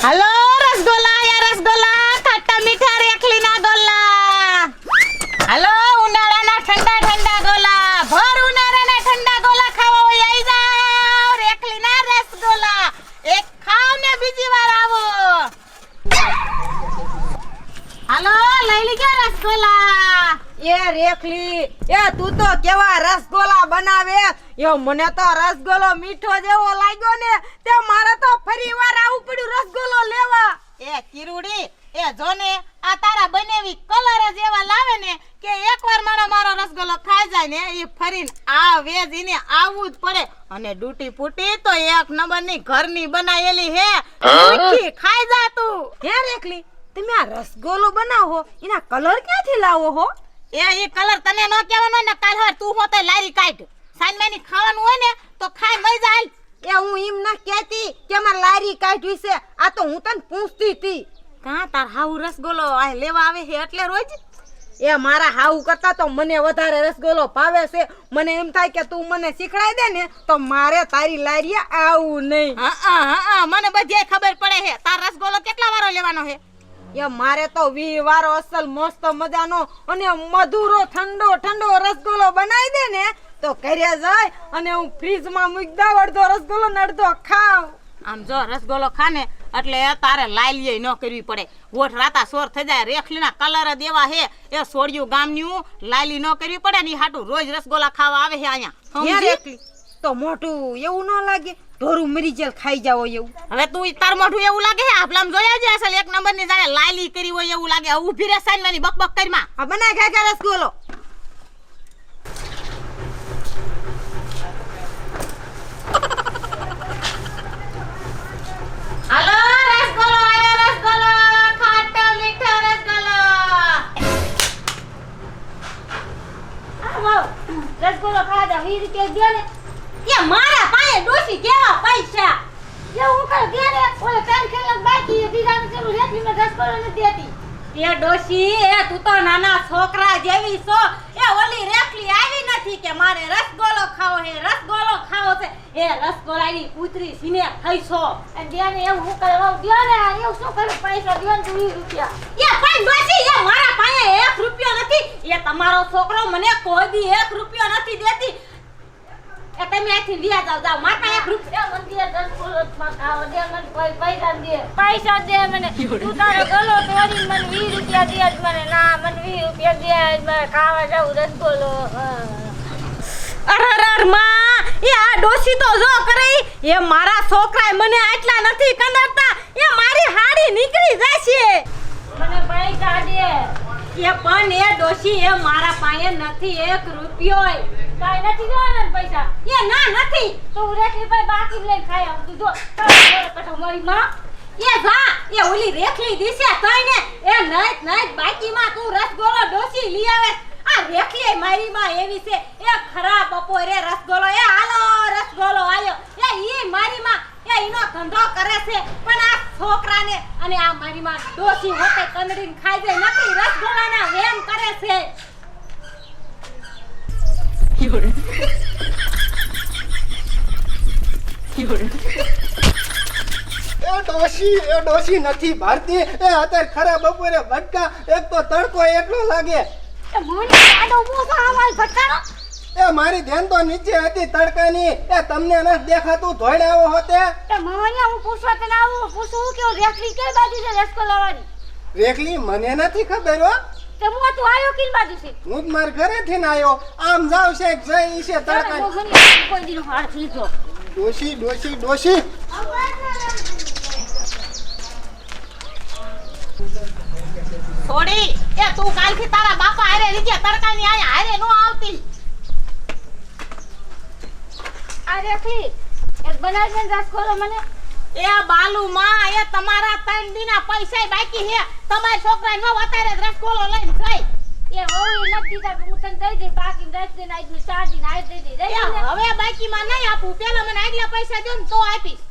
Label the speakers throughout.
Speaker 1: હાલો રસગોલા યા રસગોલા ખાટા મીઠા રેખલી ના ગોલા હાલો ઉનાળાના ઠંડા ઠંડા ગોલા ભર ઉનાળાના ઠંડા ગોલા ખાવા હોય આવી જાવ રેખલી ના રસગોલા એક ખાવ ને બીજી વાર આવો હાલો લઈ લીધા રસગોલા
Speaker 2: એ રેખલી એ તું તો કેવા રસગોલા બનાવે એ મને તો રસગોલો મીઠો જેવો લાગ્યો ને તે મારે તો ફરીવાર આવું પડ્યું રસગોલો લેવા
Speaker 1: એ કિરુડી એ જોને આ તારા બનેવી કલર જ એવા લાવે ને કે એકવાર મારો રસગોલો ખાઈ જાય ને એ ફરીને આ વેજ ઈને આવવું જ પડે અને ડૂટી ફૂટી તો એક નંબરની ઘરની બનાયેલી હે મીઠી ખાઈ જા તું
Speaker 2: હે રેખલી તમે આ રસગોલો બનાવો એના કલર ક્યાંથી લાવો હો
Speaker 1: એ કલર તને ન કહેવાનો ને કાલ હર તું હોતે લારી કાઢ સાનમાની ખાવાનું હોય ને તો ખાઈ મઈ જાય
Speaker 2: એ હું એમ ના કહેતી કે માર લારી કાઢી છે આ તો હું તને પૂછતી હતી
Speaker 1: કા તાર હાઉ રસગોલો આ લેવા આવે છે એટલે રોજ
Speaker 2: એ મારા હાઉ કરતા તો મને વધારે રસગોલો ભાવે છે મને એમ થાય કે તું મને શીખડાઈ દે ને તો મારે તારી લારીએ આવું નહીં
Speaker 1: હા મને બધી ખબર પડે છે તાર રસગોલો કેટલા વારો લેવાનો છે
Speaker 2: એ મારે તો 20 વારો અસલ મસ્ત મજાનો અને મધુરો ઠંડો ઠંડો રસગોલો બનાવી દે ને તો ઘરે જાય અને હું ફ્રીજમાં મૂકી દઉં અડધો રસગોલો ને અડધો ખાવ
Speaker 1: આમ જો રસગોલો ખાને એટલે તારે લાલીએ ન કરવી પડે હોઠ રાતા સોર થઈ જાય રેખલીના કલર જ એવા હે એ સોડિયું ગામનું લાલી ન કરવી પડે ને હાટું રોજ રસગોલા ખાવા આવે છે અહીંયા
Speaker 2: રેખલી તો મોટું એવું ન લાગે ઢોરું મરી જેલ ખાઈ જાવ એવું
Speaker 1: હવે તું તાર મોઢું એવું લાગે હે આપલામ જોયા છે અસલ એક નંબરની જાણે લાલી કરી હોય એવું લાગે ઊભી રે સાઈનવાની બકબક કરીમાં
Speaker 2: આ બનાય ખાય રસગોલો
Speaker 1: હાલો રસગોલો આયો રસગોલો ખાટો મીઠો રસગોલો
Speaker 3: આવો રસગોલો ખાવા દા 20 રૂપિયા દે ને
Speaker 1: એ મારા પાસે ડોસી કેવા પૈસા
Speaker 3: એ હું કર દે ને ઓલે પેન ખેલક બાકી દીદાને ચલું રેખલી મે રસગોલો ન દેતી
Speaker 1: એ ડોસી એ તું તો નાના છોકરા જેવી છો એ ઓલી રેખલી આવી નથી કે મારે રસગોલો ખાવો છે એ રસગોલાની કૂતરી સીને થઈ છો
Speaker 3: અને દે ને એવું હું કરે દે ને એવું શું કરે પૈસા દે ને 20 રૂપિયા
Speaker 1: એ પણ ડોસી એ મારા પાસે 1 રૂપિયો નથી એ તમારો છોકરો મને કોઈ દી 1 રૂપિયો નથી દેતી એ તમે આથી વ્યા જાવ માતા 1 રૂપિયો
Speaker 3: મંદિર રસગોલો માં ખાવ દે મને કોઈ પૈસા દે મને તું તારો ગલો તોડી મને 20 રૂપિયા દે મને ના મને 20 રૂપિયા દે મને ખાવા જાવ રસગોલો
Speaker 1: અરર માં એ આ ડોસી તો જો કરે એ મારા છોકરાએ મને આટલા નથી કંદરતા એ મારી હાડી નીકળી જશે
Speaker 3: મને પૈસા દે
Speaker 1: એ પણ એ ડોસી એ મારા પાસે નથી 1 રૂપિયો
Speaker 3: કાઈ નથી દેવાના પૈસા
Speaker 1: એ ના નથી
Speaker 3: તો રેખલી ભાઈ બાકી લઈને ખાય આવ તું જો કઠો મારી માં
Speaker 1: એ જા એ ઓલી રેખલી દીશે તઈને એ નહીં બાકીમાં તું રસગોલો ડોસી લઈ આવે આ રેખલી મારી માં એવી છે એ ખરાબ બપોરે રસગોલો એ હાલો રસગોલો આયો એ ઈ મારી માં એ ઈનો ધંધો કરે છે પણ આ છોકરાને અને આ મારી માં ડોસી હોતે કંદડીને ખાઈ જાય નથી રસગોલાના વેમ કરે છે
Speaker 4: એ ડોશી નથી ભારતી એ અત્યારે ખરા બપોરે ભટકા એક તો તડકો એટલો લાગે
Speaker 3: એ મને આડો મોસો આવાજ ફટકારો
Speaker 4: એ મારી ધ્યાન તો નીચે હતી તડકાની એ તમને ન દેખાતું ધોઈને આવો હોતે
Speaker 3: તે મમનિયા હું પૂછવા તને આવું પૂછું કે રેખલી કઈ બાજુ છે રસગોલો વાળી
Speaker 4: રેખલી મને નથી ખબર હો
Speaker 3: તે હું તું આયો કઈ બાજુ છે
Speaker 4: હું જ માર ઘરેથી ને આવ્યો આમ જાવ છે જઈ છે તડકા
Speaker 3: મમનિયા કોઈ દીનો હાથ લીધો
Speaker 4: ડોશી
Speaker 1: થોડી એ તું કાલથી તારા બાપા હારે લીજે તડકાની આયા હારે નો આવતી
Speaker 3: આ રેખલી એક બનાવજે ને રસગોલો મને
Speaker 1: એ બાલુ માં એ તમારા 3 દીના પૈસા બાકી છે તમારા છોકરાને નો અત્યારે રસગોલો લઈને જાય
Speaker 3: એ હોઈ નથી દીધા હું તને દઈ દે બાકી દસ દિન આજ નું 4 દિન આજ દઈ દે
Speaker 1: હવે બાકીમાં નહીં આપું પેલા મને આગલા પૈસા દો ને તો આપીશ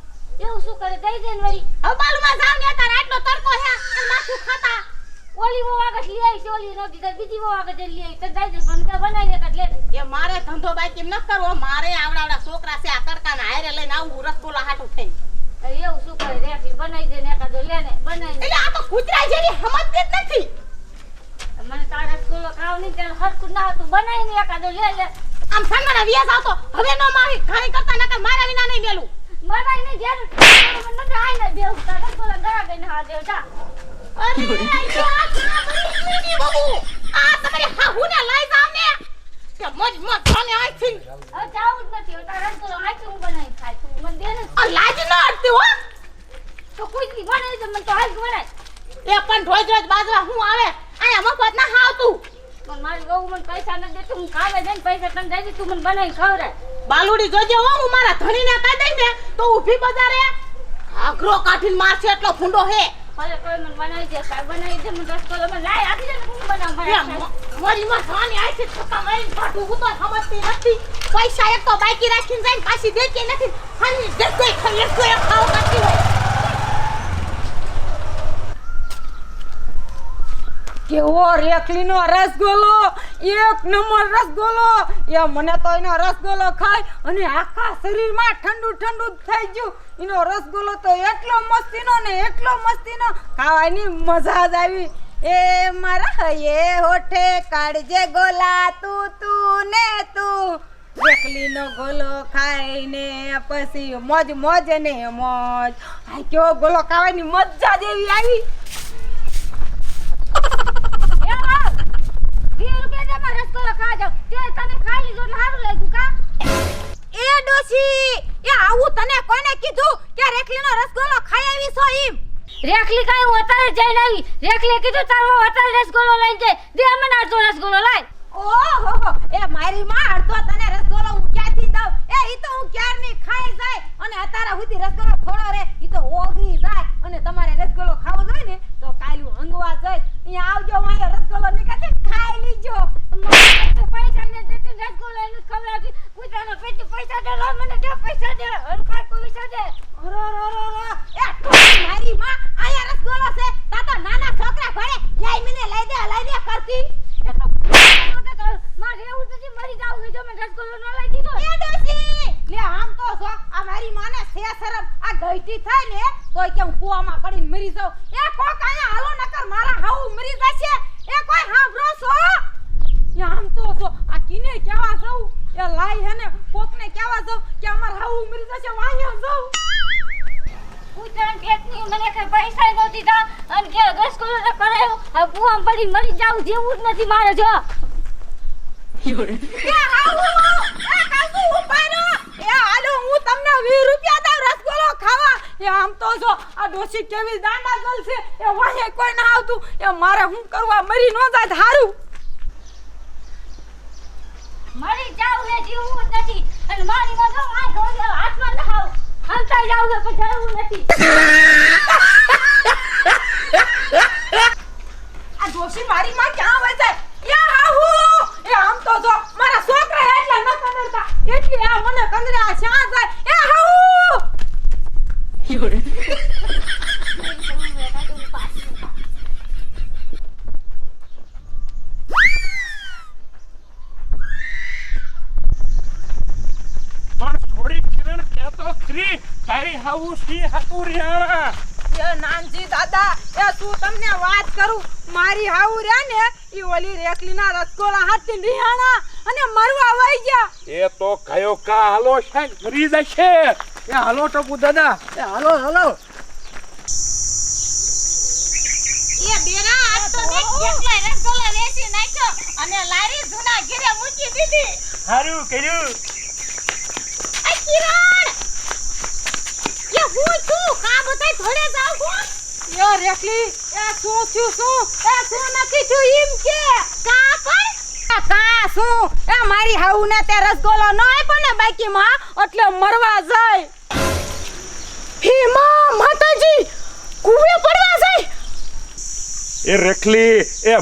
Speaker 3: એવું શું કરે દઈ દે ને વળી
Speaker 1: હવે બાલુ માં જાવ ને તાર આટલો તડકો છે અને માથું ખાતા
Speaker 3: ઓલી વો આગળ લઈ આવી છે ઓલી નો દીધા બીજી વો આગળ લઈ આવી તો દઈ દે બંધ બનાવીને કાઢ લે
Speaker 1: એ મારે ધંધો બાકી ન કરવો મારે આવડા છોકરા છે આ તડકાના હારે લઈને આવું રસગોલા હાટું થઈ
Speaker 3: એવું શું કરે રેખલી બનાવી દે ને એકાદો લે ને બનાવી
Speaker 1: એટલે આ તો કૂતરા જેવી સમજતી જ નથી.
Speaker 3: મને તારા રસગુલ્લો ખાવ નહીં ત્યારે હરખું ના હતું બનાવી ને એકાદો લે
Speaker 1: આમ સંગના વ્યાસ આવતો હવે નો મારી ઘણી કરતા નકર મારા વિના નહીં મેલું.
Speaker 3: બનાવી ને જ્યારે મને ન જાય ને બેવ તારા રસગુલ્લા દરા ગઈને હા દેવ જા
Speaker 1: અરે આ કા બની ઊની બબુ આ તમારી હાહુને લઈ જાવ ને કે મજ કોને આઈ
Speaker 3: હવે જાવું જ નથી હવે તારા રસગુલ્લો આખી હું બનાવી ખાય તું મને દે ને
Speaker 1: આ લાજ ન અડતી હો.
Speaker 3: તો કોઈ દી બનાવી દે મને તો હાલ બનાય
Speaker 1: એ પણ રોજ રોજ બાજવા હું આવે આયા મફત ના ખાવતું.
Speaker 3: પણ મારી વહુ મને પૈસા ન દે તું કાલે જઈને પૈસા તને દઈ દે તું મને બનાવી ખવડાય
Speaker 1: બાલુડી જોજે હો હું મારા ધણીને કહી દઈ ને તો ઊભી બજારે આગ્રો કાઢીને મારશે એટલો ફૂંડો હે.
Speaker 3: ભલે કોઈ મને બનાવી દે કાઈ બનાવી દે મને રસગુલ્લો મને લાય આપી દે ને હું બનાવું
Speaker 1: મોરી માં સાની આઈ છે છક્કા મારીને કાઢું હું તો સમજતી નથી. પૈસા એક તો બાકી રાખીને જાય પાછી દેતી નથી. હાની દેખોય ખાઈ ખાવ કરતી હોય.
Speaker 2: કેવો રેખલીનો રસગોલો, એક નંબર રસગોલો. એ મને તો એનો રસગોલો ખાય અને આખા શરીરમાં ઠંડુ ઠંડુ થઈ ગયું. એનો રસગોલો તો એટલો મસ્તીનો ને એટલો મસ્તીનો, ખાવાની મજા જ આવી. એ મારા હયે હોઠે કાઢજે ગોલા તું ને તું, રેખલીનો ગોલો ખાઈને પછી મોજ મોજ ને મોજ. આ કેવો ગોલો ખાવાની મજા જ એવી આવી.
Speaker 1: એ ડોશી એ આવું તને કોને કીધું કે રેખલીનો રસગોલો ખાઈ આવી છો ઈમ?
Speaker 3: રેખલી કઈ હું અત્યારે જઈને આવી રેખલી કીધું તારો અત્યારે રસગુલ્લો લઈને જાય દે મને અડધો રસગુલ્લો લાય
Speaker 1: ઓહો એ મારી માં અડધો તને રસગોલો હું ક્યાંથી દઉં? એ ઈ તો હું ક્યારની ખાઈ જાય અને અત્યારે સુધી રસગોલો થોડો રે ઈ તો ઓગળી જાય. અને તમારે રસગોલો ખાવો જોઈએ ને તો કાલ્યું હંગવા જાય અહીંયા આવજો મારો રસગોલો નીકળે ખાઈ લીજો.
Speaker 3: પૈસા ને દે રસગુલ્લો એને ખવડાવતી કૂતરાનો પેટ પૈસા દે લો મને દે પૈસા દે હરખા પૈસા દે
Speaker 1: એ મારી માં આયા રસગોલો છે તા તો નાના છોકરા ઘરે લઈ દે કરતી.
Speaker 3: મારે એવું નથી મરી જાવ જો મને રસગુલ્લો ન લઈ દીધો
Speaker 1: એ ડોશી લે આમ તો જો આ મારી માને છે શરમ આ ગઈટી થાય ને તોય કે હું કુવામાં પડીને મરી જાઉં. એ કોક આયા હાલો નકર મારા હાવ મરી જશે. એ કોઈ હાંભળો છો?
Speaker 2: એ આમ તો જો આ કીને કેવા જાઉં એ લાઈ હે ને કોકને કેવા જાઉં કે અમાર હાવ મરી જશે વાયા જાઉં.
Speaker 3: કૂતરાના પેટની મને કઈ પૈસા ન દીધા અને કે રસગુલ્લો તો કરાયો હવે કુવામાં પડી મરી જાવ જેવું જ નથી મારે જો
Speaker 1: એ હાવ એ કાકુ ઉપાડો.
Speaker 2: એ હાલો હું તમને 20 રૂપિયા દઉં રસગોલો ખાવા. એ આમ તો જો આ ડોશી કેવી દાંડા ગલ છે એ વાહે કોઈ ના આવતું. એ મારે હું કરવા મરી ન જાય હારું.
Speaker 3: મરી જાવ ને જીવવું જ નથી અને મારી મગજ આ ધોઈ હાથમાં ન હાવ હંતા જાવ તો જવું નથી
Speaker 2: આ ડોશી મારી માં ક્યાં વઈ જાય? એ હાહુ એ આમ તો જો મારા છોકરા એટલા ન કંદરતા એટલે આ મને કંદરા શા જાય. એ હાહુ
Speaker 5: પણ થોડી કિરણ કેતો ખરી તારી હાવું સી હતુરિયા.
Speaker 2: એ નાનજી દાદા એ શું તમને વાત કરું, મારી હાઉ રે ને ઈ ઓલી રેખલીના રસગોલા હાથી નિહાણા અને મરવા વઈ ગયા.
Speaker 5: એ તો કયો કા હાલો શાક ફરી જશે. એ હાલો ટપુ દાદા એ હાલો હાલો.
Speaker 1: એ બેરા આજ તો મેં કેટલા રસગોલા વેચી નાખ્યો અને લારી જૂના ઘરે મૂકી દીધી.
Speaker 5: સારું કર્યું.
Speaker 1: એ કિરણ એ હું છું કા બધાય થોડે જાવ હું.
Speaker 2: એ રેખલી એ શું થયું શું? એ શું નથી થયું એમ કે
Speaker 1: કા પણ
Speaker 2: કા શું? એ મારી હાઉ ને તે રસગોલો ન આપ્યો ને બાકીમાં એટલે મરવા જાય. હે માં માતાજી કુવે પડવા જાય.
Speaker 5: એ રેખલી એ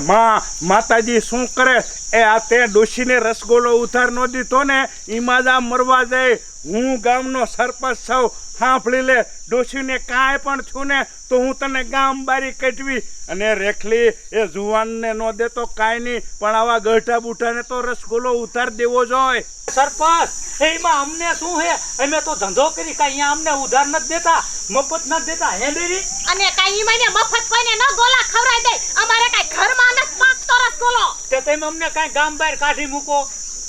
Speaker 5: માતાજી શું કરે એ આ તે ડોશીને રસગોલો ઉધાર ન દીધો ને ઈમાં જ આ મરવા જાય. હું ગામનો સરપંચ છું, સાંભળી લે. ડોશીને કાંઈ પણ છું ને તો હું તને ગામ બારી કઢવી. અને રેખલી એ જુવાનને ન દે તો કાંઈ નહીં, પણ આવા ગઢા બુઢાને તો રસગોલો ઉધાર દેવો જોઈએ.
Speaker 6: સરપંચ એમાં અમને શું હે? અમે તો ધંધો કરી કાંઈ અહીંયા અમને ઉધાર નથી દેતા, મફત નથી દેતા. હે બેરી
Speaker 1: અને કાઈ મને મફત કોઈને ન ગોલા ખવરાઈ દે. અમારે કાઈ ઘરમાં નથી પાકતો રસગોલો.
Speaker 6: તે તમે અમને કાંઈ ગામ બહાર કાઢી મૂકો.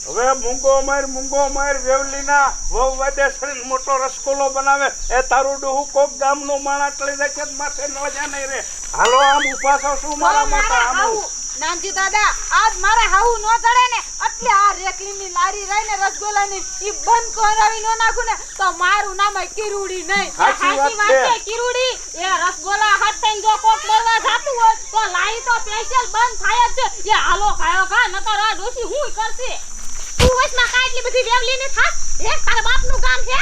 Speaker 5: હવે મૂંગો માર વેવલીના વહુ વાદેસરી મોટો રસગોલો બનાવે. એ તારું ડોહું કોક ગામનો માણા ટળી જાય છે માથે ન જા નહીં રે. હાલો આમ ઉભા છો શું મારા માથા આમ?
Speaker 2: નાનજી દાદા આજ મારે હાવું ન ચડે ને એટલે આ રેકલીની લારી રહીને રસગોલાની ઈ બંધ કરાવી ન નાખું ને તો મારું નામ કિરુડી નહીં.
Speaker 5: સાચી વાત છે.
Speaker 1: કિરુડી એ રસગોલા હાથેન જો કોક મળવા જાતું હોય તો લાઈ તો સ્પેશિયલ બંધ થાય જ છે. એ હાલો ખાયો ખા નકર આ ડોશી હું કરશે. તું વસમાં કાઈ એટલી બધી વેવલી ને થાસ. હે તારા બાપનું ગામ છે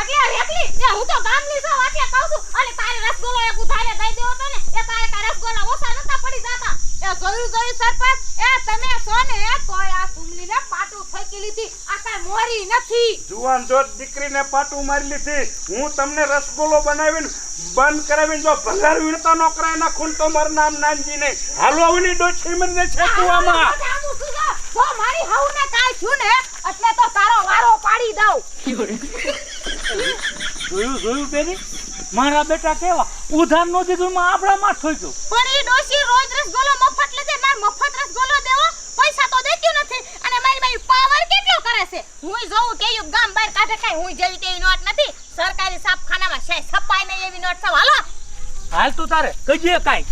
Speaker 1: એટલે રેકલી એ હું તો ગામની છું એટલે કહું છું. અને તારે રસગોલો એક ઉધારે દઈ દેવો તો ને એ તારે રસગોલા ઓછા નતા પડી જાતા. એ જોયું સરપંચ એ તમે છો ને તોય આ સુમલીને પાટું ફેંકી લીધી. આ કાઈ મોરી નથી.
Speaker 5: જુવાન જો દીકરીને પાટું મારી લીધી. હું તમને રસગોલો બનાવીને બંધ કરાવીને જો ભંગાર વીણતા ન કરાય નાખું તો મારું નામ નાનજી નહીં. હાલો આવની ડોછી મને છે કુવામાં.
Speaker 1: જો મારી હાઉને કાઈ થયું ને એટલે તો તારો વારો પાડી દઉં.
Speaker 6: જોયું બેરી મારા બેટા કેવા ઉધાર નો દીધું માં આપણા માં ઠોક્યું.
Speaker 1: પણ ઈ ડોશી રોજ રસગોલો મફત લે છે. માર મફત રસગોલો દેવો પૈસા તો દેત્યું નથી. અને મારી બાઈ પાવર કેટલો કરે છે. હું જોઉં કે ઈ ગામ બહાર કાઢે કાઈ હું જેવી તેવી નોટ નથી. સરકારી છાપખાનામાં છે છપાય નહીં એવી નોટ છે. હાલો
Speaker 6: હાલ તું તારે કહીએ કાંઈ